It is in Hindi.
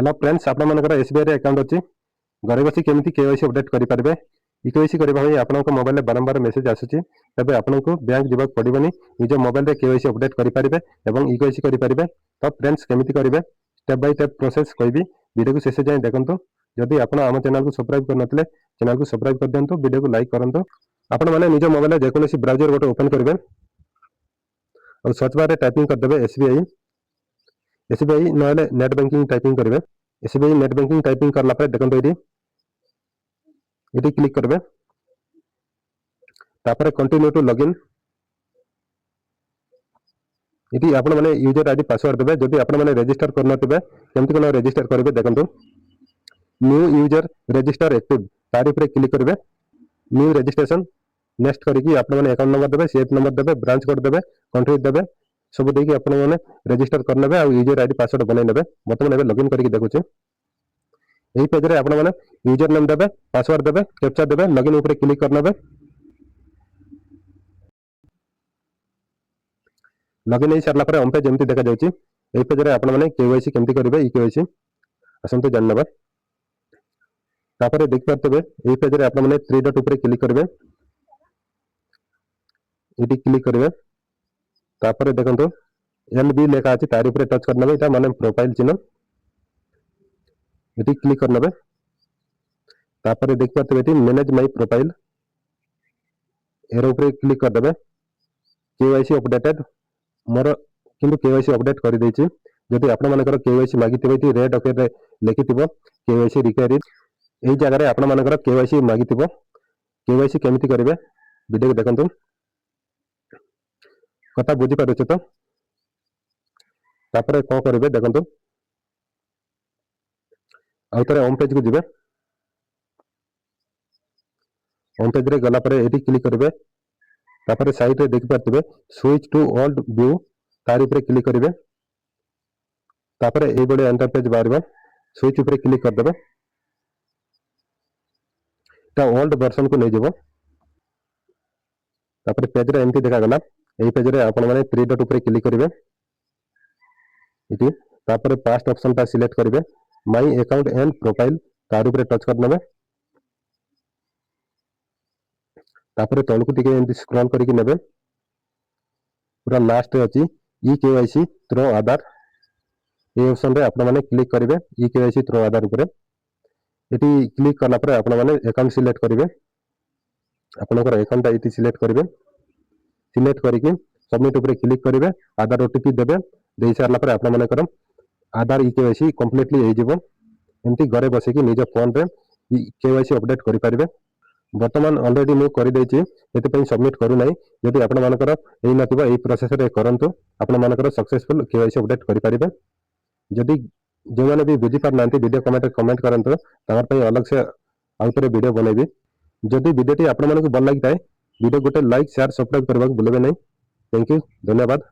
हेलो फ्रेंड्स आपण मनकर एसबीआई रे अकाउंट अछि घरे बसी केमिति केवाईसी अपडेट करि पारबे केवाईसी करबा भाई आपनक मोबाइल रे बारंबार मेसेज आसुची तबे आपनक बैंक जिबाक पडिबनी निज मोबाइल रे केवाईसी अपडेट करि पारबे एवं केवाईसी करि पारबे तो फ्रेंड्स केमिति करिवे स्टेप बाय स्टेप प्रोसेस कहबी वीडियो को शेष जाय देखंतु जदि आपण आम चैनल को सब्सक्राइब करनतले चैनल को सब्सक्राइब कर देंतु वीडियो को लाइक करंतु आपण माने निज मोबाइल रे जेकोनोसी ब्राउजर गोटे ओपन करबे और सर्च बार रे टाइपिंग कर देबे एसबीआई नहले नेट बैंकिंग टाइपिंग करेंगे एसबीआई नेट बैंकिंग टाइपिंग करला पर देखो ये क्लिक करेंगे तापर कंटिन्यू टू लॉगिन ये आपण माने यूजर आईडी पासवर्ड देबे जदि आपण माने रजिस्टर करन थिबे केमति कोन रजिस्टर करबे देखंतु न्यू यूजर रजिस्टर एक्टिव तारि पर क्लिक करेंगे न्यू रजिस्ट्रेशन नेक्स्ट करिकि आपण माने अकाउंट नंबर देबे सीएफ नंबर देबे ब्रांच कोड देबे कंट्री देबे सब देकी आपण माने रजिस्टर करनेबे आ यूजर आईडी पासवर्ड बनै नेबे वर्तमान एबे लॉगिन करिकि देखुचे एही पेज रे आपण माने यूजर नेम देबे पासवर्ड देबे कैप्चा देबे लॉगिन ऊपर क्लिक करनेबे लॉगिन हे सरला पर होम पेज जेमति देखा जाउची एही पेज रे आपण माने केवाईसी केमति करिवे ई केवाईसी असंतु जाननेबे तापर देख पारतेबे एही पेज रे आपण माने थ्री डॉट ऊपर क्लिक करिवे इटी क्लिक करिवे तापर देखंतु एलबी लेखा अछि तारि ऊपर टच करनेबे एटा माने प्रोफाइल चिन्ह इटी क्लिक करनेबे तापर देख पारते बेटी मैनेज माय प्रोफाइल एरो ऊपर क्लिक कर देबे केवाईसी अपडेटेड मोर किंतु केवाईसी अपडेट कर देछि जदि आपण मानकर केवाईसी मागितिबे ती रेड ओके रे लिखितिबो केवाईसी रिक्वायर्ड एही जगह रे आपण मानकर केवाईसी मागितिबो केवाईसी केमिति करिवे वीडियो देखंतु कथा बुझी पारुछ तो तापर को करिवे देखंतु आउतरे होम पेज को जिवे होम पेज रे गला पर एटी क्लिक करिवे तापर साइड रे देख पारतिबे स्विच टू ओल्ड व्यू तारि ऊपर क्लिक करिवे तापर ए बडे इंटरपेज बारबा स्विच ऊपर क्लिक कर देबे ता ओल्ड वर्जन को ले जेबो तापर पेज रे एंटी देखा गला एही पेज रे आपण माने थ्री डॉट ऊपर क्लिक करिवे इटी तापर पास्ट ऑप्शन ता सिलेक्ट करिवे माय अकाउंट एंड प्रोफाइल तारि ऊपर टच कर नेबे तापर तळकु टिके एंटी स्क्रॉल करिकि नेबे पूरा लास्ट रे अछि ई केवाईसी थ्रो आधार ए ऑप्शन रे आपण माने क्लिक करिवे ई केवाईसी थ्रो आधार ऊपर एटी क्लिक करला पर आपण माने अकाउंट सिलेक्ट करिवे आपनकर अकाउंट इति सिलेक्ट करिवे सिलेक्ट करिकि सबमिट ऊपर क्लिक करिवे आधार ओटीपी देबे देई सारला पर आपण मानकर आधार ई केवाईसी कंप्लीटली हे जिवो एंती घरे बसे कि निज फोन रे ई केवाईसी अपडेट करि पारिबे वर्तमान ऑलरेडी मु करि देछि एते पई सबमिट करू नै जदि आपण मानकर एई नथिबा एई प्रोसेस रे करंतु आपण मानकर सक्सेसफुल केवाईसी अपडेट करि पारिबे जदि जो माने भी बुझी पार नांती वीडियो कमेंट करंतु तार पई अलग से आउतरे वीडियो बनेबी जदि वीडियोटी आपण मानकु भल लागि ताए वीडियो गोटे लाइक शेयर सब्सक्राइब करबाक भूलबे नै थैंक यू धन्यवाद।